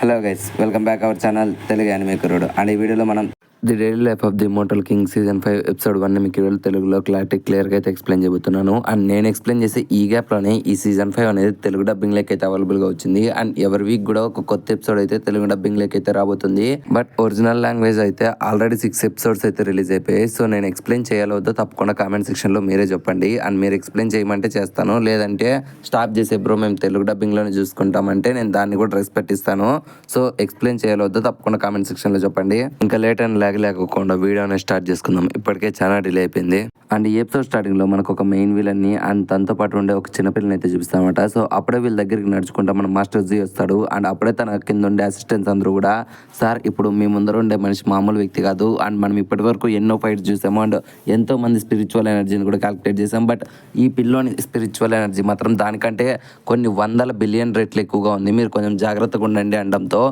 Hello guys, welcome back our channel Telugu anime కుర్రోడు. And ఈ వీడియోలో మనం the daily life of the immortal king season 5 episode 1 మీకు ఈరోజు తెలుగులో క్లియర్గా అయితే ఎక్స్ప్లెయిన్ చేయబోతున్నాను. అండ్ నేను ఎక్స్ప్లెయిన్ చేసే ఈ గ్యాప్లోనే ఈ సీజన్ 5 అనేది తెలుగు డబ్బింగ్ లెక్క అయితే అవైలబుల్గా వచ్చింది. అండ్ ఎవరి వీక్ కూడా ఒక కొత్త ఎపిసోడ్ అయితే తెలుగు డబ్బింగ్ లెక్క అయితే రాబోతుంది. బట్ ఒరిజినల్ లాంగ్వేజ్ అయితే ఆల్రెడీ 6 ఎపిసోడ్స్ అయితే రిలీజ్ అయిపోయాయి. సో నేను ఎక్స్ప్లెయిన్ చేయాలో వద్దో తప్పకుండా కామెంట్ సెక్షన్లో మీరే చెప్పండి. అండ్ మీరు ఎక్స్ప్లెయిన్ చేయమంటే చేస్తాను, లేదంటే స్టాప్ చేసే బ్రో మేము తెలుగు డబ్బింగ్లోనే చూసుకుంటామంటే నేను దాన్ని కూడా రెస్పెక్ట్ ఇస్తాను. సో ఎక్స్ప్లెయిన్ చేయాలో వద్దో తప్పకుండా కామెంట్ సెక్షన్లో చెప్పండి. ఇంకా లేట్ అండ్ లేకుండా వీడియోని స్టార్ట్ చేసుకుందాం. ఇప్పటికే చాలా డిలే అయిపోయింది. అండ్ ఈ ఎపిసోడ్ స్టార్టింగ్ లో మనకు ఒక మెయిన్ విలన్ ని అండ్ తనతో పాటు ఉండే ఒక చిన్నపిల్లని అయితే చూపిస్తామట. సో అప్పుడే వీళ్ళ దగ్గరికి నడుచుకుంటా మన మాస్టర్ జీ వస్తాడు. అండ్ అప్పుడే తన కింద ఉండే అసిస్టెంట్స్ అందరూ కూడా, సార్ ఇప్పుడు మీ ముందర ఉండే మనిషి మామూలు వ్యక్తి కాదు, అండ్ మనం ఇప్పటి వరకు ఎన్నో ఫైట్స్ చూసాము అండ్ ఎంతో మంది స్పిరిచువల్ ఎనర్జీని కూడా క్యాలిక్యులేట్ చేసాం. బట్ ఈ పిల్లోని స్పిరిచువల్ ఎనర్జీ మాత్రం దానికంటే కొన్ని వందల బిలియన్ రేట్లు ఎక్కువగా ఉంది, మీరు కొంచెం జాగ్రత్తగా ఉండండి అనడంతో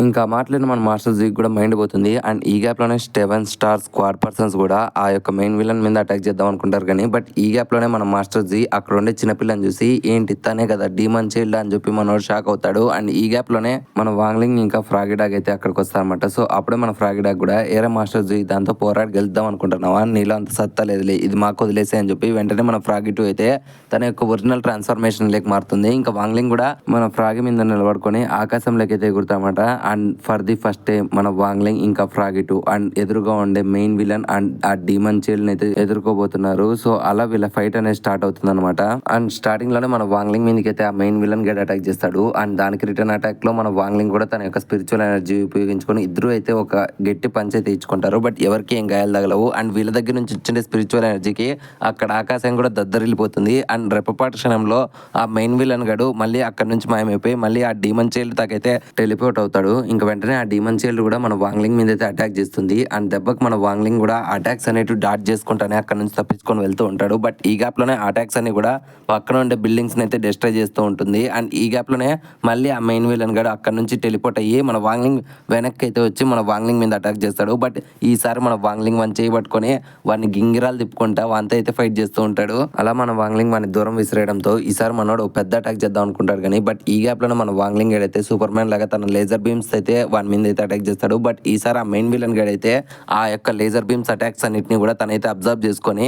ఇంకా మాట్లాడిన మన మాస్టర్ జీ కూడా మైండ్ పోతుంది. అండ్ ఈ గ్యాప్లోనే 7 స్టార్ స్క్వాడ్ పర్సన్స్ కూడా ఆ యొక్క మెయిన్ విలన్ మీద అటాక్ చేద్దాం అనుకుంటారు. కానీ బట్ ఈ గ్యాప్లోనే మన మాస్టర్ జీ అక్కడ ఉండే చిన్నపిల్లని చూసి, ఏంటి తనే కదా డీమన్ చైల్డ్ అని చెప్పి మనోడు షాక్ అవుతాడు. అండ్ ఈ గ్యాప్లోనే మన వాంగ్లింగ్ ఇంకా ఫ్రాగి డాగ్ అయితే అక్కడికి వస్తారనమాట. సో అప్పుడే మన ఫ్రాగి డాగ్ కూడా, ఏరే మాస్టర్ జీ దాంతో పోరాడి గెలుద్దాం అనుకుంటున్నావా, నీలో అంత సత్తా లేదులే, ఇది మాకు వదిలేసే అని చెప్పి వెంటనే మన ఫ్రాగి టూ అయితే తన యొక్క ఒరిజినల్ ట్రాన్స్ఫర్మేషన్ లేక మారుతుంది. ఇంకా వాంగ్లింగ్ కూడా మన ఫ్రాగి మీద నిలబడుకొని ఆకాశంలోకి అయితే ఎగురుతామట. And for the first time మన వాంగ్లింగ్ ఇంకా ఫ్రాగిటు అండ్ ఎదురుగా ఉండే మెయిన్ విలన్ అండ్ ఆ డీమన్ చైల్డ్ అయితే ఎదుర్కోబోతున్నారు. సో అలా వీళ్ళ ఫైట్ అనేది స్టార్ట్ అవుతుంది అనమాట. అండ్ స్టార్టింగ్ లోనే మన వాంగ్లింగ్ మీదకి అయితే ఆ మెయిన్ విలన్ గడ్ అటాక్ చేస్తాడు. అండ్ దానికి రిటర్న్ అటాక్ లో మన వాంగ్లింగ్ కూడా తన యొక్క స్పిరిచువల్ ఎనర్జీ ఉపయోగించుకొని ఇద్దరు అయితే ఒక గట్టి పంచ్ అయితే ఇచ్చుకుంటారు. బట్ ఎవరికి ఏం గాయాలు తగలవు. అండ్ వీళ్ళ దగ్గర నుంచి వచ్చిండే స్పిరిచువల్ ఎనర్జీకి అక్కడ ఆకాశం కూడా దద్దరిల్లిపోతుంది. అండ్ రెప్పపాటు క్షణంలో ఆ మెయిన్ విలన్ గడు మళ్ళీ అక్కడ నుంచి మాయమైపోయి మళ్ళీ ఆ డీమన్ చైల్డ్ దాకైతే టెలిపోర్ట్ అవుతాడు. ఇంకా వెంటనే ఆ డీమన్ చైల్డ్ కూడా మన వాంగ్లింగ్ మీద అయితే అటాక్ చేస్తుంది. అండ్ దెబ్బకి మన వాంగ్లింగ్ కూడా అటాక్స్ అనేవి డాట్ చేసుకుంటానే అక్కడ నుంచి తప్పించుకొని వెళ్తూ ఉంటాడు. బట్ ఈ గ్యాప్ లోనే అటాక్స్ అన్ని కూడా పక్కన ఉండే బిల్డింగ్స్ అయితే డిస్ట్రాయ్ చేస్తూ ఉంటుంది. అండ్ ఈ గ్యాప్ లోనే మళ్ళీ ఆ మెయిన్ విలన్ గడు అక్కడ నుంచి టెలిపోర్ట్ అయ్యి మన వాంగ్లింగ్ వెనక్కి అయితే వచ్చి మన వాంగ్లింగ్ మీద అటాక్ చేస్తాడు. బట్ ఈసారి మన వాంగ్లింగ్ వన్ చేయి పట్టుకొని వాడిని గింగిరాలు తిప్పుకుంటా వాంతో అయితే ఫైట్ చేస్తూ ఉంటాడు. అలా మన వాంగ్లింగ్ వాడిని దూరం విసిరేయడంతో ఈసారి మనోడు పెద్ద అటాక్ చేద్దాం అనుకుంటాడు. కానీ బట్ ఈ గ్యాప్ లోనే మన వాంగ్లింగ్ అయితే సూపర్ మ్యాన్ లాగా తన లేజర్ బీమ్స్ అయితే వాని మీద అయితే అటాక్ చేస్తాడు. బట్ ఈసారి ఆ మెయిన్ విలన్ గడ్ అయితే ఆ యొక్క లేజర్ బీమ్స్ అటాక్స్ అన్నిటిని కూడా తనైతే అబ్జర్వ్ చేసుకొని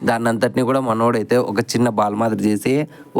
దాన్ని అంతటిని కూడా మనోడైతే ఒక చిన్న బాల్ మాదిరి చేసి,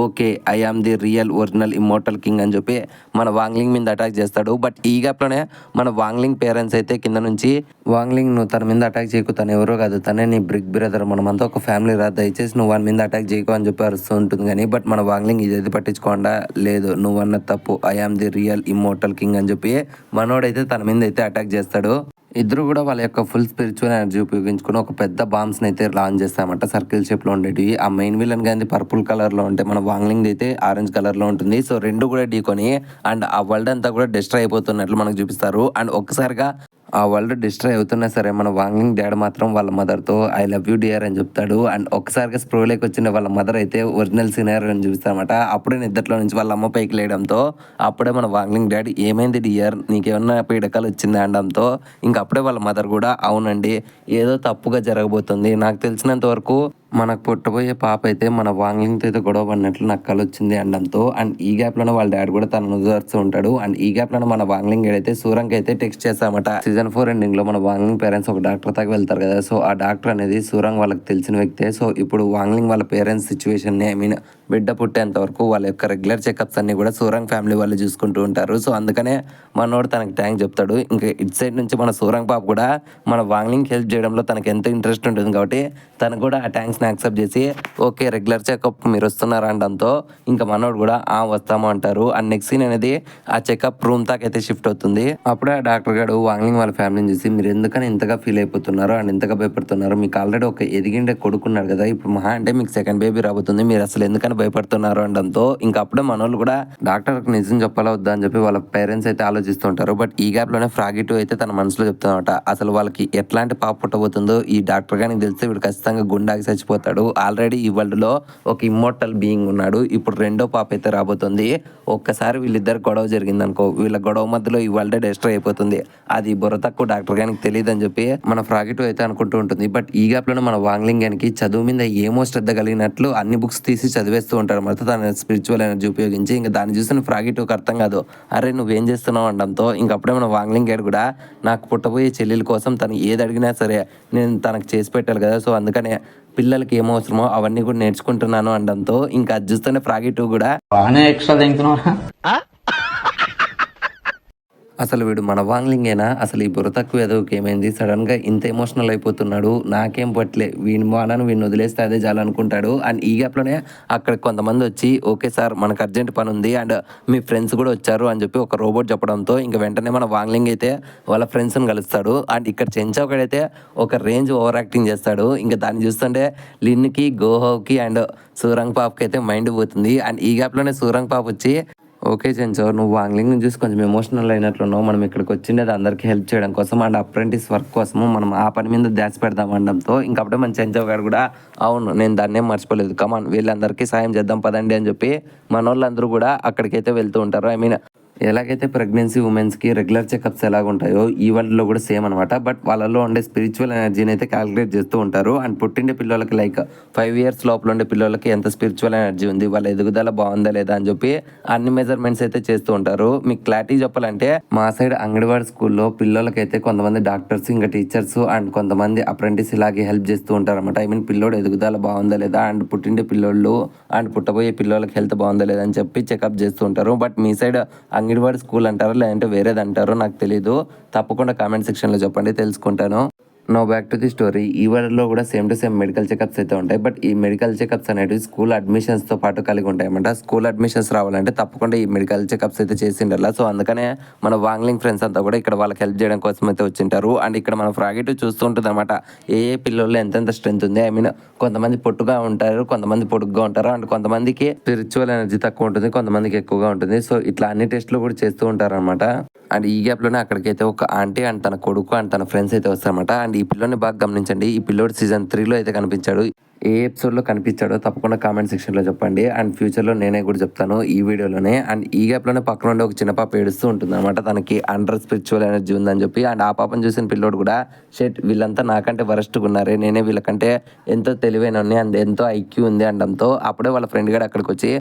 okay I am the real original immortal king అని చెప్పి మన వాంగ్లింగ్ మీద అటాక్ చేస్తాడు. బట్ ఈ గ్యాప్లోనే మన వాంగ్లింగ్ పేరెంట్స్ అయితే కింద నుంచి, వాంగ్లింగ్ నువ్వు తన మీద అటాక్ చేయకు, తను ఎవరో కాదు, తనే నీ బ్రిక్ బ్రదర్, మనమంతా ఒక ఫ్యామిలీ రా, దయచేసి నువ్వు వాని మీద అటాక్ చేయకు అని చెప్పి అరుస్తూ ఉంటుంది. కానీ బట్ మన వాంగ్లింగ్ ఇది పట్టించుకోకుండా, లేదు నువ్వు అన్న తప్పు, I am the real immortal king అని చెప్పి మనోడైతే తన మీద అయితే అటాక్ చేస్తాడు. ఇద్దరు కూడా వాళ్ళ యొక్క ఫుల్ స్పిరిచువల్ ఎనర్జీ ఉపయోగించుకుని ఒక పెద్ద బాంబ్స్ అయితే లాంచ్ చేస్తామంట. సర్కిల్ షేప్ లో ఉండేవి. ఆ మెయిన్ విలన్ గాని పర్పుల్ కలర్ లో ఉంటే మన వాంగ్లింగ్ అయితే ఆరెంజ్ కలర్ లో ఉంటుంది. సో రెండు కూడా ఢీకొని అండ్ ఆ వరల్డ్ అంతా కూడా డిస్ట్రాయ్ అయిపోతున్నట్లు మనకు చూపిస్తారు. అండ్ ఒక్కసారిగా ఆ వరల్డ్ డిస్ట్రాయ్ అవుతున్నా సరే మన వాంగ్లింగ్ డాడ్ మాత్రం వాళ్ళ మదర్తో ఐ లవ్ యూ డియర్ అని చెప్తాడు. అండ్ ఒక్కసారిగా స్ప్రోలోకి వచ్చిన వాళ్ళ మదర్ అయితే ఒరిజినల్ సినారియో అని చూపిస్తారన్నమాట. అప్పుడే నిద్రలో నుంచి వాళ్ళ అమ్మ పైకి లేయడంతో అప్పుడే మన వాంగ్లింగ్ డాడ్, ఏమైంది డియర్, నీకేమన్నా పీడకాలు వచ్చింది అనడంతో ఇంకా అప్పుడే వాళ్ళ మదర్ కూడా, అవునండి ఏదో తప్పుగా జరగబోతుంది, నాకు తెలిసినంత వరకు మనకు పుట్టబోయే పాప అయితే మన వాంగ్లింగ్తో అయితే గొడవ పడినట్లు నాకు కళ వచ్చింది అనడంతో, అండ్ ఈ గ్యాప్లోనే వాళ్ళ డాడ్ కూడా తనను ఓదారుస్తూ ఉంటాడు. అండ్ ఈ గ్యాప్లోనే మన వాంగ్లింగ్ అయితే సూరంకి అయితే టెక్స్ట్ చేస్తామట. సీజన్ 4 ఎండింగ్ లో మన వాంగ్లింగ్ పేరెంట్స్ ఒక డాక్టర్ దాకా వెళ్తారు కదా. సో ఆ డాక్టర్ అనేది సూరంగ్ వాళ్ళకి తెలిసిన వ్యక్తే. సో ఇప్పుడు వాంగ్లింగ్ వాళ్ళ పేరెంట్స్ సిచ్యువేషన్ ని, ఐ మీన్ బిడ్డ పుట్టేంత వరకు వాళ్ళ యొక్క రెగ్యులర్ చెకప్స్ అన్ని కూడా సూరంగ్ ఫ్యామిలీ వాళ్ళు చూసుకుంటూ ఉంటారు. సో అందుకనే మనోడు తనకి థ్యాంక్ చెప్తాడు. ఇంకా ఇటు సైడ్ నుంచి మన సూరంగ్ పాప కూడా మన వాంగ్లింగ్ హెల్ప్ చేయడంలో తనకి ఎంతో ఇంట్రెస్ట్ ఉంటుంది కాబట్టి తను కూడా ఆ థ్యాంక్స్ యాక్సెప్ట్ చేసి, ఓకే రెగ్యులర్ చెకప్ మీరు వస్తున్నారా అనడంతో ఇంకా మనోడు కూడా వస్తాము అంటారు. అండ్ నెక్స్ట్ సీన్ అనేది ఆ చెకప్ రూమ్ తాకైతే షిఫ్ట్ అవుతుంది. అప్పుడే ఆ డాక్టర్ గారు వాంగ్లింగ్ వాళ్ళ ఫ్యామిలీని చూసి, మీరు ఎందుకని ఇంతగా ఫీల్ అయిపోతున్నారు అండ్ ఇంతగా భయపడుతున్నారు, మీకు ఆల్రెడీ ఒక ఎదిగిండే కొడుకున్నాడు కదా, ఇప్పుడు మహా అంటే మీకు సెకండ్ బేబీ రాబోతుంది, మీరు అసలు ఎందుకని భయపడుతున్నారు అనడంతో ఇంకా అప్పుడే మనోళ్ళు కూడా డాక్టర్కి నిజం చెప్పాలా వద్దా అని చెప్పి వాళ్ళ పేరెంట్స్ అయితే ఆలోచిస్తుంటారు. బట్ ఈ గ్యాప్ లోనే ఫ్రాగి టూ అయితే తన మనసులో చెప్తానమాట, అసలు వాళ్ళకి ఎట్లాంటి పాప పుట్టబోతుందో ఈ డాక్టర్ గారికి తెలిస్తే వీడు ఖచ్చితంగా గుండాకి చచ్చిపోతాడు. ఆల్రెడీ ఈ వరల్డ్ లో ఒక ఇమ్మోర్టల్ బీయింగ్ ఉన్నాడు, ఇప్పుడు రెండో పాప అయితే రాబోతుంది. ఒక్కసారి వీళ్ళిద్దరు గొడవ జరిగింది అనుకో, వీళ్ళ గొడవ మధ్యలో ఈ వరల్డ్ డిస్ట్రాయ్ అయిపోతుంది, అది బుర్ర తక్కువ డాక్టర్ గారికి తెలియదు అని చెప్పి మన ఫ్రాగి టూ అయితే అనుకుంటూ ఉంటుంది. బట్ ఈ గ్యాప్ లోనే మన వాంగ్లింగ్ గానికి చదువు మీద ఏమో శ్రద్ధ కలిగినట్లు అన్ని బుక్స్ తీసి చదివేస్తాడు. చేస్తూ ఉంటారు అనమాట తన స్పిరిచువల్ ఎనర్జీ ఉపయోగించి. ఇంకా దాన్ని చూసిన ఫ్రాగీ టూకి అర్థం కాదు, అరే నువ్వేం చేస్తున్నావు అనడంతో ఇంకప్పుడే మన వాంగ్లింగ్ గైడ్ కూడా నాకు పుట్టబోయే చెల్లెల కోసం తను ఏది అడిగినా సరే నేను తనకు చేసి పెట్టాలి కదా, సో అందుకనే పిల్లలకి ఏమో అవసరమో అవన్నీ కూడా నేర్చుకుంటున్నాను అనడంతో ఇంకా అది చూస్తేనే ఫ్రాగీ టూ కూడా బాగానే ఎక్స్ట్రా తింటున్నావా? అసలు వీడు మన వాంగ్లింగేనా, అసలు ఈ బుర్ర తక్కువ ఎదవుకి ఏమైంది, సడన్గా ఇంత ఎమోషనల్ అయిపోతున్నాడు, నాకేం పట్లే వీని వాళ్ళని వీడిని వదిలేస్తే అదే చాలనుకుంటాడు. అండ్ ఈ గ్యాప్లోనే అక్కడ కొంతమంది వచ్చి ఓకే సార్ మనకు అర్జెంట్ పని ఉంది అండ్ మీ ఫ్రెండ్స్ కూడా వచ్చారు అని చెప్పి ఒక రోబోట్ చెప్పడంతో ఇంకా వెంటనే మన వాంగ్లింగ్ అయితే వాళ్ళ ఫ్రెండ్స్ని కలుస్తాడు. అండ్ ఇక్కడ చెంచౌకడైతే ఒక రేంజ్ ఓవర్ యాక్టింగ్ చేస్తాడు. ఇంకా దాన్ని చూస్తుంటే లిన్కి, గోహోకి అండ్ సూరంగ్ పాప్కి అయితే మైండ్ పోతుంది. అండ్ ఈ గ్యాప్లోనే సూరంగ్ పాప్ వచ్చి ఓకే చెంచో నువ్వు వాంగ్లింగ్ చూసి కొంచెం ఎమోషనల్ అయినట్లున్నావు, మనం ఇక్కడికి వచ్చిండేది అందరికీ హెల్ప్ చేయడం కోసం అండ్ అప్రెంటిస్ వర్క్ కోసము మనం ఆ పని మీద ధ్యాస పెడదాం అనడంతో ఇంకప్పుడే మన చెంచో గారు కూడా అవును నేను దాన్నే మర్చిపోలేదు, కమాన్ వీళ్ళందరికీ సాయం చేద్దాం పదండి అని చెప్పి మన వాళ్ళందరూ కూడా అక్కడికైతే వెళ్తూ ఉంటారు. ఐ మీన్ ఎలాగైతే ప్రెగ్నెన్సీ ఉమెన్స్కి రెగ్యులర్ చెకప్స్ ఎలాగ ఉంటాయో ఈ వరల్డ్లో కూడా సేమ్ అనమాట. బట్ వాళ్ళలో ఉండే స్పిరిచువల్ ఎనర్జీని అయితే క్యాలిక్యులేట్ చేస్తూ ఉంటారు. అండ్ పుట్టిండే పిల్లలకి లైక్ 5 years లోపల ఉండే పిల్లలకి ఎంత స్పిరిచువల్ ఎనర్జీ ఉంది, వాళ్ళ ఎదుగుదల బాగుందా లేదా అని చెప్పి అన్ని మెజర్మెంట్స్ అయితే చేస్తూ ఉంటారు. మీకు క్లారిటీ చెప్పాలంటే మా సైడ్ అంగన్వాడీ స్కూల్లో పిల్లలకైతే కొంతమంది డాక్టర్స్ ఇంకా టీచర్స్ అండ్ కొంతమంది అప్రెంటిస్ ఇలాగే హెల్ప్ చేస్తూ ఉంటారు అనమాట. ఐ మీన్ పిల్లోడు ఎదుగుదల బాగుందా లేదా అండ్ పుట్టిండే పిల్లోళ్ళు అండ్ పుట్టబోయే పిల్లలకి హెల్త్ బాగుందా లేదా అని చెప్పి చెకప్ చేస్తూ ఉంటారు. But me side anganwadi school అంటారో లేదంటే వేరేది అంటారో నాకు తెలీదు, తప్పకుండా కామెంట్ సెక్షన్లో చెప్పండి తెలుసుకుంటాను. Now back to the story. ఈ వరల్డ్లో కూడా same to same medical checkups అయితే ఉంటాయి. బట్ ఈ మెడికల్ చెకప్స్ అనేవి స్కూల్ అడ్మిషన్స్తో పాటు కలిగి ఉంటాయి అన్నమాట. స్కూల్ అడ్మిషన్స్ రావాలంటే తప్పకుండా ఈ మెడికల్ చెకప్స్ అయితే చేసిండాల. సో అందుకనే మన వాంగ్లింగ్ ఫ్రెండ్స్ అంతా కూడా ఇక్కడ వాళ్ళకి హెల్ప్ చేయడం కోసం అయితే వచ్చింటారు. అండ్ ఇక్కడ మన ఫ్రాగీ టూ చూస్తూ ఉంటుంది అనమాట ఏ పిల్లల్లో ఎంతెంత స్ట్రెంత్ ఉంది. ఐ మీన్ కొంతమంది పొట్టుగా ఉంటారు, కొంతమంది పొడుగ్గా ఉంటారు అండ్ కొంతమందికి స్పిరిచువల్ ఎనర్జీ తక్కువ ఉంటుంది, కొంతమందికి ఎక్కువగా ఉంటుంది. సో ఇట్లా అన్ని టెస్ట్లు కూడా చేస్తూ ఉంటారు అనమాట. అండ్ ఈ గ్యాప్లోనే అక్కడికైతే ఒక ఆంటీ అండ్ తన కొడుకు అండ్ తన ఫ్రెండ్స్ అయితే వస్తారన్నమాట. అండ్ ఈ పిల్లోని బాగా గమనించండి, ఈ పిల్లోడు సీజన్ 3లో అయితే కనిపించాడు. ఏ ఎపిసోడ్లో కనిపించాడో తప్పకుండా కామెంట్ సెక్షన్లో చెప్పండి. అండ్ ఫ్యూచర్లో నేనే కూడా చెప్తాను ఈ వీడియోలోనే. అండ్ ఈ గ్యాప్లోనే పక్కన ఉండే ఒక చిన్న పాప ఏడుస్తూ ఉంటుంది అనమాట, తనకి అండర్ స్పిరిచువల్ ఎనర్జీ ఉందని చెప్పి. అండ్ ఆ పాపను చూసిన పిల్లోడు కూడా షెట్ వీళ్ళంతా నాకంటే వరస్ట్గా ఉన్నారే, నేనే వీళ్ళకంటే ఎంతో తెలివైన అండ్ ఎంతో ఐక్యూ ఉంది అనడంతో అప్పుడే వాళ్ళ ఫ్రెండ్ కూడా అక్కడికి వచ్చి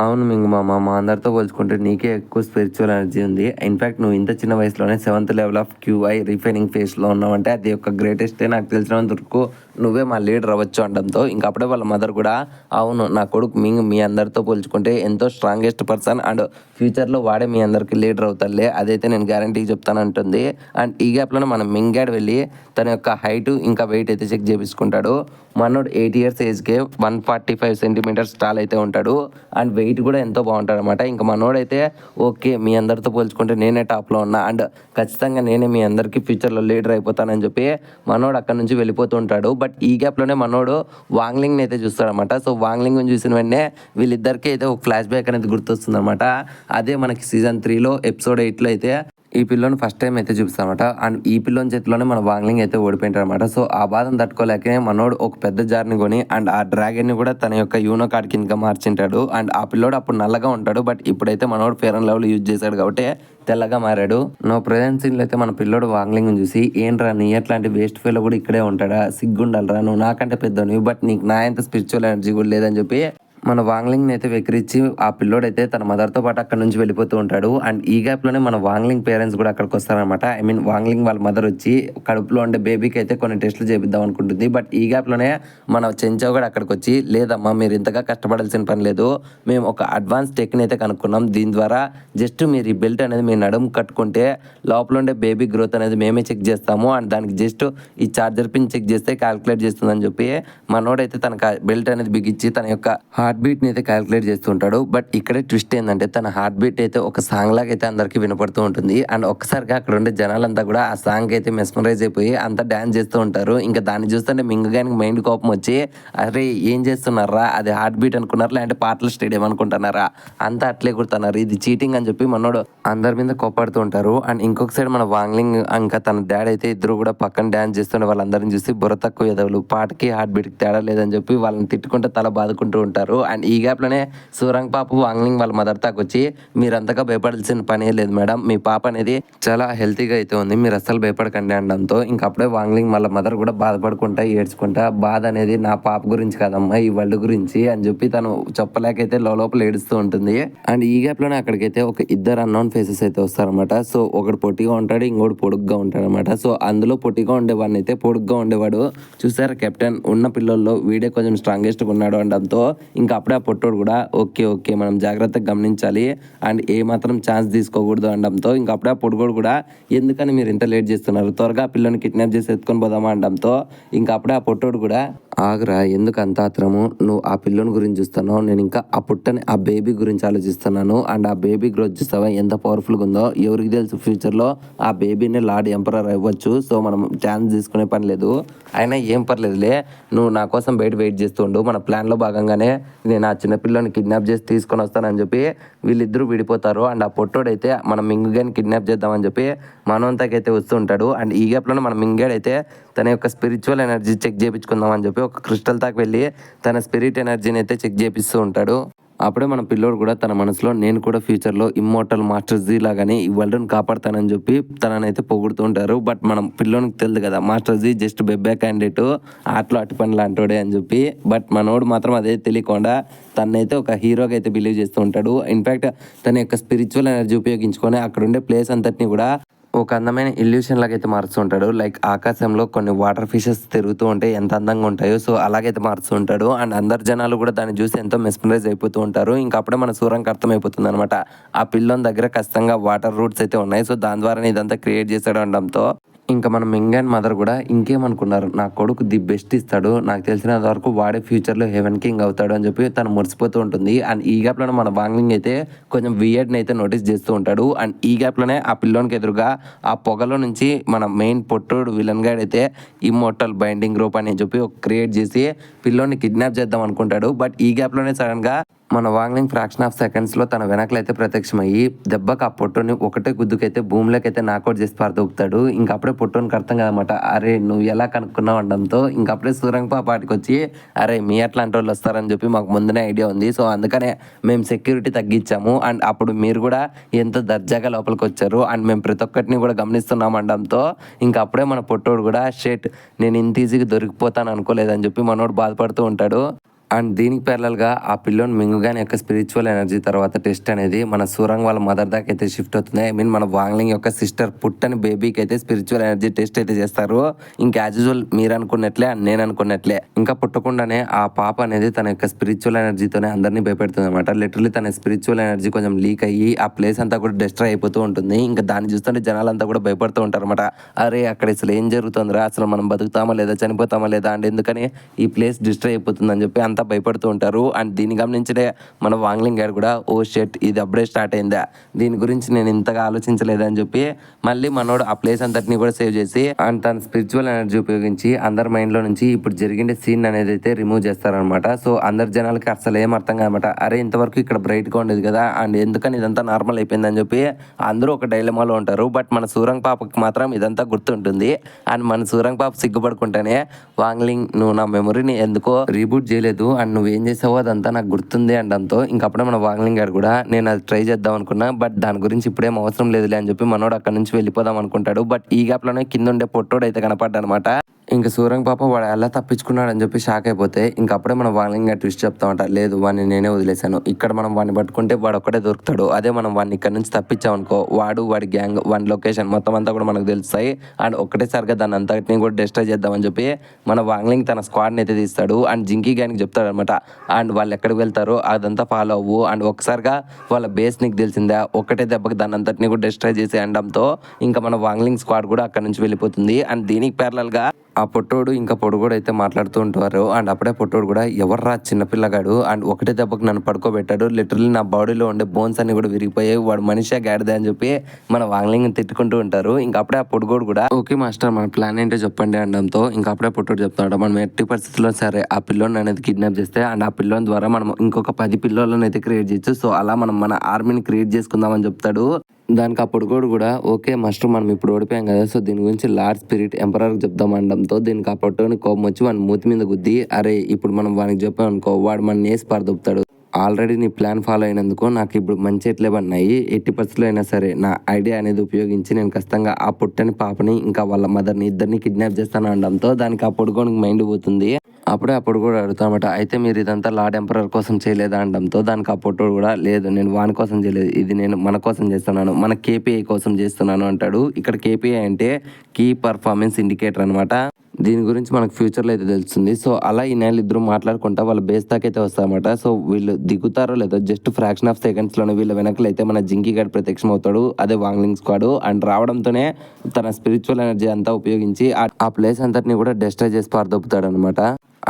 అవును మింగు మామ, మా అందరితో పోల్చుకుంటే నీకే ఎక్కువ స్పిరిచువల్ ఎనర్జీ ఉంది. ఇన్ఫాక్ట్ నువ్వు ఇంత చిన్న వయసులోనే 7th level of QI refining ఫేస్లో ఉన్నావంటే అది ఒక గ్రేటెస్టే, నాకు తెలిసినంత వరకు నువ్వే మా లీడర్ అవ్వచ్చు అనడంతో ఇంకా అప్పుడే వాళ్ళ మదర్ కూడా అవును నా కొడుకు మింగ్ మీ అందరితో పోల్చుకుంటే ఎంతో స్ట్రాంగెస్ట్ పర్సన్ అండ్ ఫ్యూచర్లో వాడే మీ అందరికి లీడర్ అవుతారులే, అదైతే నేను గ్యారంటీ చెప్తానంటుంది. అండ్ ఈ గ్యాప్లోనే మనం మింగాడ్ వెళ్ళి తన యొక్క హైట్ ఇంకా వెయిట్ అయితే చెక్ చేయించుకుంటాడు. మనోడు 8 years ఏజ్కే 145 centimeters టాల్ అయితే ఉంటాడు అండ్ వెయిట్ కూడా ఎంతో బాగుంటాడు అనమాట. ఇంకా మనోడైతే ఓకే మీ అందరితో పోల్చుకుంటే నేనే టాప్లో ఉన్నా అండ్ ఖచ్చితంగా నేనే మీ అందరికీ ఫ్యూచర్లో లీడర్ అయిపోతానని చెప్పి మనోడు అక్కడ నుంచి వెళ్ళిపోతూ ఉంటాడు. బట్ ఈ గ్యాప్లోనే మనోడు వాంగ్లింగ్ని అయితే చూస్తాడనమాట. సో వాంగ్లింగ్ని చూసిన వెంటనే వీళ్ళిద్దరికీ అయితే ఒక ఫ్లాష్ బ్యాక్ అనేది గుర్తొస్తుంది అనమాట. అదే మనకి సీజన్ 3లో ఎపిసోడ్ 8లో అయితే ఈ పిల్లోని ఫస్ట్ టైం అయితే చూపిస్తామన్నమాట. అండ్ ఈ పిల్లోని చేతిలోనే మన వాంగ్లింగ్ అయితే ఓడిపోయింటారు అనమాట. సో ఆ బాధను తట్టుకోలేకనే మనోడు ఒక పెద్ద జార్ని కొని అండ్ ఆ డ్రాగన్ని కూడా తన యొక్క యూనో కార్డ్ కింద మార్చింటాడు. అండ్ ఆ పిల్లోడు అప్పుడు నల్లగా ఉంటాడు, బట్ ఇప్పుడైతే మనోడు ఫేర్ అండ్ లవ్లీ యూజ్ చేశాడు కాబట్టి తెల్లగా మారాడు. నో ప్రెజెంట్ సీన్లో అయితే మన పిల్లోడు వాంగ్లింగ్ చూసి ఏంట్రా నీ ఎట్లాంటి వేస్ట్ ఫీల్ కూడా ఇక్కడే ఉంటాడా, సిగ్గుండాలరా నువ్వు నాకంటే పెద్దవి బట్ నీకు నా ఎంత స్పిరిచువల్ ఎనర్జీ కూడా లేదని చెప్పి మన వాంగ్లింగ్ని అయితే వెక్కిరించి ఆ పిల్లోడైతే తన మదర్తో పాటు అక్కడ నుంచి వెళ్ళిపోతూ ఉంటాడు. అండ్ ఈ గ్యాప్లోనే మన వాంగ్లింగ్ పేరెంట్స్ కూడా అక్కడికి వస్తారనమాట. ఐ మీన్ వాంగ్లింగ్ వాళ్ళ మదర్ వచ్చి కడుపులో ఉండే బేబీకి అయితే కొన్ని టెస్టులు చేపిద్దాం అనుకుంటుంది. బట్ ఈ గ్యాప్లోనే మన చెంచో కూడా అక్కడికి వచ్చి లేదమ్మా మీరు ఇంతగా కష్టపడాల్సిన పని లేదు, మేము ఒక అడ్వాన్స్ టెక్ని అయితే కనుక్కున్నాం, దీని ద్వారా జస్ట్ మీరు ఈ బెల్ట్ అనేది మీ నడుము కట్టుకుంటే లోపల ఉండే బేబీ గ్రోత్ అనేది మేమే చెక్ చేస్తాము అండ్ దానికి జస్ట్ ఈ చార్జర్ పిన్ చెక్ చేస్తే క్యాలిక్యులేట్ చేస్తుందని చెప్పి మనోడైతే తన బెల్ట్ అనేది బిగించి తన యొక్క హార్ట్ బీట్ని అయితే క్యాలిక్యులేట్ చేస్తుంటాడు. బట్ ఇక్కడే ట్విస్ట్ ఏంటంటే తన హార్ట్ బీట్ అయితే ఒక సాంగ్ లాగా అయితే అందరికీ వినపడుతూ ఉంటుంది. అండ్ ఒక్కసారిగా అక్కడ ఉండే జనాలంతా కూడా ఆ సాంగ్ అయితే మెస్మరైజ్ అయిపోయి అంతా డ్యాన్స్ చేస్తూ ఉంటారు. ఇంకా దాన్ని చూస్తుంటే మింగగానికి మైండ్ కోపం వచ్చి అరే ఏం చేస్తున్నారా, అది హార్ట్ బీట్ అనుకున్నారా లేదంటే పాటల స్టేడియం అనుకుంటున్నారా, అంతా అట్లే కుడుతున్నారు, ఇది చీటింగ్ అని చెప్పి మనోడు అందరి మీద కోపాడుతూ ఉంటారు. అండ్ ఇంకొక సైడ్ మన వాంగ్లింగ్ ఇంకా తన డాడ్ అయితే ఇద్దరు కూడా పక్కన డ్యాన్స్ చేస్తుండే వాళ్ళందరిని చూసి బుర్ర తక్కువ ఎదవలు పాటకి హార్ట్ బీట్కి తేడా లేదని చెప్పి వాళ్ళని తిట్టుకుంటే తల బాదుకుంటూ ఉంటారు. అండ్ ఈ గ్యాప్లోనే సూరంగ్ పాప వాంగ్లింగ్ వాళ్ళ మదర్ తాకు వచ్చి మీరు అంతగా భయపడాల్సిన పనే లేదు మేడం, మీ పాప అనేది చాలా హెల్తీగా అయితే ఉంది, మీరు అస్సలు భయపడకండి అనడంతో ఇంకా అప్పుడే వాంగ్లింగ్ వాళ్ళ మదర్ కూడా బాధపడుకుంటా ఏడ్చుకుంటా బాధ అనేది నా పాప గురించి కాదమ్మా ఈ వరల్డ్ గురించి అని చెప్పి తను చెప్పలేకైతే లోపల ఏడుస్తూ ఉంటుంది. అండ్ ఈ గ్యాప్లోనే అక్కడికైతే ఒక ఇద్దరు అన్నోన్ ఫేసెస్ అయితే వస్తారనమాట. సో ఒకడు పొట్టిగా ఉంటాడు, ఇంకోటి పొడుగ్గా ఉంటాడు అనమాట. సో అందులో పొట్టిగా ఉండేవాడిని అయితే పొడుగ్గా ఉండేవాడు చూసారా కెప్టెన్ ఉన్న పిల్లల్లో వీడే కొంచెం స్ట్రాంగెస్ట్గా ఉన్నాడు అనడంతో ఇంకా అప్పుడే ఆ పొట్టోడు కూడా ఓకే మనం జాగ్రత్తగా గమనించాలి అండ్ ఏ మాత్రం ఛాన్స్ తీసుకోకూడదు అనడంతో ఇంకా అప్పుడే ఆ పొడుగోడు కూడా ఎందుకని మీరు ఇంత లేట్ చేస్తున్నారు, త్వరగా పిల్లని కిడ్నాప్ చేసి ఎత్తుకొని పోదామా అనడంతో ఇంకా అప్పుడే ఆ పొట్టోడు కూడా ఆగ్రా ఎందుకు అంత ఆత్రము, నువ్వు ఆ పిల్లని గురించి చూస్తున్నావు, నేను ఇంకా ఆ పుట్టని ఆ బేబీ గురించి ఆలోచిస్తున్నాను అండ్ ఆ బేబీ గ్రోత్ చూస్తావా ఎంత పవర్ఫుల్గా ఉందో, ఎవరికి తెలుసు ఫ్యూచర్లో ఆ బేబీని లార్డ్ ఎంపరర్ అవ్వచ్చు. సో మనం ఛాన్స్ తీసుకునే పని లేదు, అయినా ఏం పర్లేదులే నువ్వు నా కోసం బయట వెయిట్ చేస్తుండు, మన ప్లాన్లో భాగంగానే నేను ఆ చిన్నపిల్లని కిడ్నాప్ చేసి తీసుకొని వస్తానని చెప్పి వీళ్ళిద్దరూ విడిపోతారు. అండ్ ఆ పొట్టోడైతే మనం మింగుగాని కిడ్నాప్ చేద్దామని చెప్పి మనోంతకైతే వస్తూ ఉంటాడు. అండ్ ఈ గ్యాప్లోనే మన మింగాడైతే తన యొక్క స్పిరిచువల్ ఎనర్జీ చెక్ చేయించుకుందాం అని చెప్పి ఒక క్రిస్టల్ తాకి వెళ్ళి తన స్పిరిట్ ఎనర్జీని అయితే చెక్ చేపిస్తూ ఉంటాడు. అప్పుడే మన పిల్లోడు కూడా తన మనసులో నేను కూడా ఫ్యూచర్లో ఇమ్మోర్టల్ మాస్టర్ జీ లాగానే ఈ వరల్డ్ని కాపాడుతానని చెప్పి తననైతే పొగుడుతూ ఉంటారు. బట్ మనం పిల్లోనికి తెలియదు కదా మాస్టర్ జీ జస్ట్ బెబ్బే క్యాండిడేట్ ఆటలో అటు పని లాంటోడే అని చెప్పి. బట్ మనోడు మాత్రం అదే తెలియకుండా తనైతే ఒక హీరోగా అయితే బిలీవ్ చేస్తూ ఉంటాడు. ఇన్ఫ్యాక్ట్ తన యొక్క స్పిరిచువల్ ఎనర్జీ ఉపయోగించుకొని అక్కడ ఉండే ప్లేస్ అంతటిని కూడా ఒక అందమైన ఇల్యూషన్ లాగైతే మారుస్తూ ఉంటాడు. లైక్ ఆకాశంలో కొన్ని వాటర్ ఫిషెస్ తిరుగుతూ ఉంటే ఎంత అందంగా ఉంటాయో సో అలాగైతే మారుస్తూ ఉంటాడు. అండ్ అందరు జనాలు కూడా దాన్ని చూసి ఎంతో మెస్మరైజ్ అయిపోతూ ఉంటారు. ఇంకా అప్పుడే మన సూరంకి అర్థమైపోతుంది అనమాట ఆ పిల్లోని దగ్గర ఖచ్చితంగా వాటర్ రూట్స్ అయితే ఉన్నాయి, సో దాని ద్వారా ఇదంతా క్రియేట్ చేశాడు అనడంతో ఇంకా మన మింగాన్ మదర్ కూడా ఇంకేమనుకున్నారు నా కొడుకు ది బెస్ట్ ఇస్తాడు, నాకు తెలిసినంత వరకు వాడే ఫ్యూచర్లో హెవెన్ కింగ్ అవుతాడు అని చెప్పి తను మురిసిపోతూ ఉంటుంది. అండ్ ఈ గ్యాప్లోనే మన వాంగ్లింగ్ అయితే కొంచెం వియర్డ్ని అయితే నోటీస్ చేస్తూ ఉంటాడు. అండ్ ఈ గ్యాప్లోనే ఆ పిల్లోనికి ఎదురుగా ఆ పొగలో నుంచి మన మెయిన్ పొట్టోడు విలన్ గాడ్ అయితే ఇమ్మోర్టల్ బైండింగ్ రోప్ అని చెప్పి క్రియేట్ చేసి పిల్లోని కిడ్నాప్ చేద్దాం అనుకుంటాడు. బట్ ఈ గ్యాప్లోనే సడన్గా మన వాంగ్లింగ్ ఫ్రాక్షన్ ఆఫ్ సెకండ్స్లో తన వెనకలైతే ప్రత్యక్షమయ్యి దెబ్బకి ఆ పొట్టుని ఒకటే గుద్దుకైతే భూమిలోకైతే నాకౌట్ చేసి పారదొప్పుతాడు. ఇంకా అప్పుడే పొట్టునికి అర్థం కాదన్నమాట, అరే నువ్వు ఎలా కనుక్కున్నావు అనడంతో ఇంకా అప్పుడే సూరంగ్ పాటికి వచ్చి అరే మీ అట్లాంటి వాళ్ళు వస్తారని చెప్పి మాకు ముందునే ఐడియా ఉంది, సో అందుకనే మేము సెక్యూరిటీ తగ్గించాము అండ్ అప్పుడు మీరు కూడా ఎంతో దర్జాగా లోపలికి వచ్చారు అండ్ మేము ప్రతి ఒక్కటిని కూడా గమనిస్తున్నాం అనడంతో ఇంకా అప్పుడే మన పొట్టోడు కూడా షేట్ నేను ఇంత ఈజీగా దొరికిపోతాను అనుకోలేదని చెప్పి మనోడు బాధపడుతూ ఉంటాడు. అండ్ దీనికి ప్యారలల్గా ఆ పిల్లోని మింగుగాని యొక్క స్పిరిచువల్ ఎనర్జీ తర్వాత టెస్ట్ అనేది మన సూరంగ్ వాళ్ళ మదర్ దాకా అయితే షిఫ్ట్ అవుతుంది. ఐ మీన్ మన వాంగ్లింగ్ యొక్క సిస్టర్ పుట్టని బేబీకి అయితే స్పిరిచువల్ ఎనర్జీ టెస్ట్ అయితే చేస్తారు. ఇంకా యాజ్ యూజువల్ మీరు అనుకున్నట్లే అండ్ నేను అనుకున్నట్లే ఇంకా పుట్టకుండానే ఆ పాప అనేది తన యొక్క స్పిరిచువల్ ఎనర్జీతోనే అందరినీ భయపెడుతుంది అనమాట. లిటరలీ తన స్పిరిచువల్ ఎనర్జీ కొంచెం లీక్ అయ్యి ఆ ప్లేస్ అంతా కూడా డిస్ట్రాయ్ అయిపోతూ ఉంటుంది. ఇంకా దాన్ని చూస్తుంటే జనాలంతా కూడా భయపడుతూ ఉంటారు అనమాట. అరే అక్కడ అసలు ఏం జరుగుతుందిరా, అసలు మనం బతుకుతామా లేదా చనిపోతామా లేదా అండ్ ఎందుకని ఈ ప్లేస్ డిస్ట్రాయ్ అయిపోతుంది అని చెప్పి భయపడుతూ ఉంటారు. అండ్ దీన్ని గమనించే మన వాంగ్లింగ్ గారు కూడా ఓ షెట్ ఇది అప్పుడే స్టార్ట్ అయిందా, దీని గురించి నేను ఇంతగా ఆలోచించలేదని చెప్పి మళ్ళీ మనోడు ఆ ప్లేస్ అంతటిని కూడా సేవ్ చేసి అండ్ తన స్పిరిచువల్ ఎనర్జీ ఉపయోగించి అందరి మైండ్లో నుంచి ఇప్పుడు జరిగిన సీన్ అనేది అయితే రిమూవ్ చేస్తారనమాట. సో అందరి జనాలకి అసలు ఏం అర్థం కాదనమాట, అరే ఇంతవరకు ఇక్కడ బ్రైట్గా ఉండేది కదా అండ్ ఎందుకని ఇదంతా నార్మల్ అయిపోయిందని చెప్పి అందరూ ఒక డైలమాలో ఉంటారు. బట్ మన సూరంగ్ పాపకి మాత్రం ఇదంతా గుర్తుంటుంది. అండ్ మన సూరంగ్ పాప సిగ్గుపడుకుంటేనే వాంగ్లింగ్ నువ్వు నా మెమొరీని ఎందుకో రీబూట్ చేయలేదు అండ్ నువ్వు ఏం చేసావో అదంతా నాకు గుర్తుంది అనడంతో ఇంకప్పుడే మన వాంగ్లింగ్ గారు కూడా నేను అది ట్రై చేద్దాం అనుకున్నా బట్ దాని గురించి ఇప్పుడేం అవసరం లేదులే అని చెప్పి మనోడు అక్కడ నుంచి వెళ్ళిపోదాం అనుకుంటాడు. బట్ ఈ గ్యాప్లోనే కింద ఉండే పొట్టోడు అయితే కనపడ్డా అనమాట. ఇంకా సూరంగ్ పాప వాడు ఎలా తప్పించుకున్నాడు అని చెప్పి షాక్ అయిపోతే ఇంకప్పుడే మనం వాంగ్లింగ్ గారు ట్విస్ట్ చెప్తామంట, లేదు వాడిని నేనే వదిలేశాను, ఇక్కడ మనం వాడిని పట్టుకుంటే వాడు ఒక్కడే దొరుకుతాడు, అదే మనం వాడిని ఇక్కడ నుంచి తప్పించామనుకో వాడు వాడి గ్యాంగ్ వాడి లొకేషన్ మొత్తం అంతా కూడా మనకు తెలుస్తాయి అండ్ ఒక్కటేసారిగా దాన్ని అంతటిని కూడా డిస్ట్రాయ్ చేద్దామని చెప్పి మన వాంగ్లింగ్ తన స్క్వాడ్ని అయితే తీస్తాడు అండ్ జింకీ గ్యాంగ్కి చెప్తాడు అనమాట. అండ్ వాళ్ళు ఎక్కడికి వెళ్తారో అదంతా ఫాలో అవ్వు అండ్ ఒకసారిగా వాళ్ళ బేస్ నీకు తెలిసిందా, ఒక్కటే దెబ్బకి దాన్ని అంతటిని కూడా డిస్ట్రాయ్ చేసి అనడంతో ఇంకా మన వాంగ్లింగ్ స్క్వాడ్ కూడా అక్కడ నుంచి వెళ్ళిపోతుంది. అండ్ దీనికి ప్యారలల్గా ఆ పొట్టోడు ఇంకా పొడుగోడు అయితే మాట్లాడుతూ ఉంటారు అండ్ అప్పుడే పొట్టోడు కూడా ఎవర్రా చిన్నపిల్లగాడు అండ్ ఒకటే దెబ్బకి నన్ను పడుకోబెట్టాడు, లిటరల్లీ నా బాడీలో ఉండే బోన్స్ అన్ని కూడా విరిగిపోయాయి, వాడు మనిషే గాడిదే అని చెప్పి మన వాంగ్లింగ్ తిట్టుకుంటూ ఉంటారు. ఇంకా అప్పుడే ఆ పొడుగోడు కూడా ఓకే మాస్టర్ మన ప్లాన్ ఏంటో చెప్పండి అనడంతో ఇంకా అప్పుడే పొట్టోడు చెప్తాడు మనం ఎట్టి పరిస్థితుల్లో సరే ఆ పిల్లోని అనేది కిడ్నాప్ చేస్తే అండ్ ఆ పిల్లోని ద్వారా మనం ఇంకొక 10 పిల్లోలను అయితే క్రియేట్ చేయొచ్చు, సో అలా మనం మన ఆర్మీని క్రియేట్ చేసుకుందామని చెప్తాడు. దానికి అప్పుడు కూడా ఓకే మాస్టర్ మనం ఇప్పుడు ఓడిపోయాం కదా, సో దీని గురించి లార్డ్ స్పిరిట్ ఎంపరర్కి చెప్దాం అనడంతో దీనికి అప్పటి కోపం వచ్చి వాని మూతి మీద గుద్ది, అరే ఇప్పుడు మనం వానికి చెప్పాం అనుకో వాడు మన నేసి పరదొప్పుతాడు, ఆల్రెడీ నీ ప్లాన్ ఫాలో అయినందుకు నాకు ఇప్పుడు మంచి ఎట్లే పడినాయి, ఎట్టి పరిస్థితుల్లో అయినా సరే నా ఐడియా అనేది ఉపయోగించి నేను ఖచ్చితంగా ఆ పుట్టని పాపని ఇంకా వాళ్ళ మదర్ని ఇద్దరిని కిడ్నాప్ చేస్తాను అనడంతో దానికి ఆ పొడుకోనికి మైండ్ పోతుంది. అప్పుడే అప్పుడు కూడా అడుగుతామట, అయితే మీరు ఇదంతా లార్డ్ ఎంపరర్ కోసం చేయలేదా అనడంతో దానికి ఆ పొట్టోడు కూడా లేదు నేను వాని కోసం చేయలేదు, ఇది నేను మన కోసం చేస్తున్నాను, మన కేపీఐ కోసం చేస్తున్నాను అంటాడు. ఇక్కడ కేపీఐ అంటే కీ పర్ఫార్మెన్స్ ఇండికేటర్ అనమాట. దీని గురించి మనకు ఫ్యూచర్లో అయితే తెలుస్తుంది. సో అలా ఈ నెల ఇద్దరు మాట్లాడుకుంటా వాళ్ళ బేస్ దాకా అయితే వస్తారన్నమాట. సో వీళ్ళు దిగుతారో లేదో జస్ట్ ఫ్రాక్షన్ ఆఫ్ సెకండ్స్లోనే వీళ్ళ వెనకలు అయితే మన జింకీ గడ్ ప్రత్యక్షం అవుతాడు, అదే వాంగ్లింగ్ స్క్వాడ్. అండ్ రావడంతోనే తన స్పిరిచువల్ ఎనర్జీ అంతా ఉపయోగించి ఆ ప్లేస్ అంతటిని కూడా డిస్ట్రాయ్ చేసి పారదొప్పుతాడు అనమాట.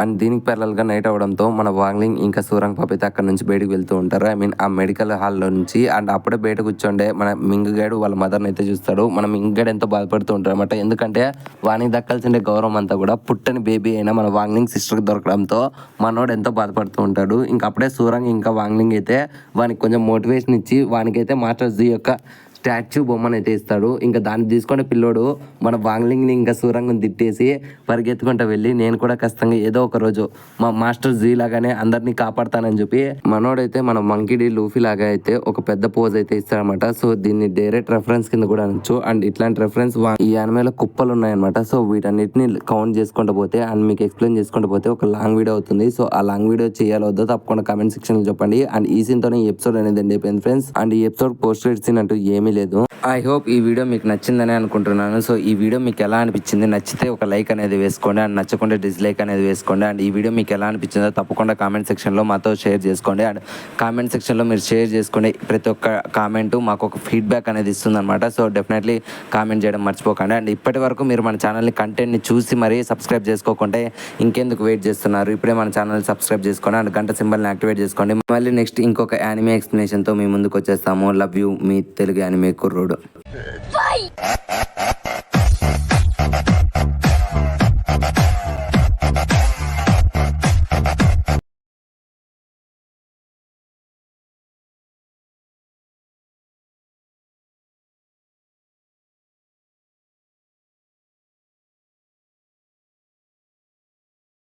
అండ్ దీనికి ప్యారలల్గా నైట్ అవడంతో మన వాంగ్లింగ్ ఇంకా సూరంగ్ పాప్ అయితే అక్కడ నుంచి బయటకు వెళ్తూ ఉంటారు, ఐ మీన్ ఆ మెడికల్ హాల్లో నుంచి. అండ్ అప్పుడే బయట కూర్చోండే మన మింగ్ గైడ్ వాళ్ళ మదర్ని అయితే చూస్తాడు. మన మింగ్ గైడ్ ఎంతో బాధపడుతూ ఉంటారు అనమాట, ఎందుకంటే వానికి దక్కాల్సిన గౌరవం అంతా కూడా పుట్టని బేబీ అయినా మన వాంగ్లింగ్ సిస్టర్కి దొరకడంతో మనోడు ఎంతో బాధపడుతూ ఉంటాడు. ఇంకా అప్పుడే సూరంగ్ ఇంకా వాంగ్లింగ్ అయితే వానికి కొంచెం మోటివేషన్ ఇచ్చి వానికైతే మాస్టర్ జీ యొక్క స్టాచ్యూ బొమ్మను అయితే ఇస్తాడు. ఇంకా దాన్ని తీసుకొని పిల్లోడు మన వాంగ్లింగ్ని ఇంకా సూరంగం తిట్టేసి పరిగెత్తుకుంటూ వెళ్ళి నేను కూడా ఖచ్చితంగా ఏదో ఒక రోజు మా మాస్టర్ జీ లాగానే అందరినీ కాపాడతానని చెప్పి మనోడైతే మన మంకిడి లూఫీ లాగా అయితే ఒక పెద్ద పోజ్ అయితే ఇస్తాడనమాట. సో దీన్ని డైరెక్ట్ రెఫరెన్స్ కింద కూడా అనొచ్చు. అండ్ ఇట్లాంటి రెఫరెన్స్ ఈ యానిమేలో కుప్పలు ఉన్నాయన్నమాట. సో వీటన్నిటిని కౌంట్ చేసుకుంటూ పోతే అండ్ మీకు ఎక్స్ప్లెయిన్ చేసుకుంటూ పోతే ఒక లాంగ్ వీడియో అవుతుంది. సో ఆ లాంగ్ వీడియో చేయాలో వద్దో తప్పకుండా కామెంట్ సెక్షన్లో చెప్పండి. అండ్ ఈ సీన్తోనే ఈ ఎపిసోడ్ అనేది ఎండ్ అయిపోయింది ఫ్రెండ్స్. అండ్ ఈ ఎపిసోడ్ పోస్ట్ క్రెడిట్ సీన్ అంటూ ఏమీ లేదు. ఐ హోప్ ఈ వీడియో మీకు నచ్చిందని అనుకుంటున్నాను. సో ఈ వీడియో మీకు ఎలా అనిపించింది, నచ్చితే ఒక లైక్ అనేది వేసుకోండి, అండ్ నచ్చకుండా డిస్లైక్ అనేది వేసుకోండి. అండ్ ఈ వీడియో మీకు ఎలా అనిపించిందో తప్పకుండా కామెంట్ సెక్షన్లో మాతో షేర్ చేసుకోండి. అండ్ కామెంట్ సెక్షన్లో మీరు షేర్ చేసుకోండి, ప్రతి ఒక్క కామెంటు మాకు ఒక ఫీడ్బ్యాక్ అనేది ఇస్తుందన్నమాట. సో డెఫినెట్లీ కామెంట్ చేయడం మర్చిపోకండి. అండ్ ఇప్పటి వరకు మీరు మన ఛానల్ని కంటెంట్ని చూసి మరీ సబ్స్క్రైబ్ చేసుకోకుంటే ఇంకెందుకు వెయిట్ చేస్తున్నారు, ఇప్పుడే మన ఛానల్ సబ్స్క్రైబ్ చేసుకోండి అండ్ గంట సింబల్ని యాక్టివేట్ చేసుకోండి. మళ్ళీ నెక్స్ట్ ఇంకొక యానిమే ఎక్స్ప్లెనేషన్తో మీ ముందుకు వచ్చేస్తాము. Love you, me Telugu anime కుర్రోడు.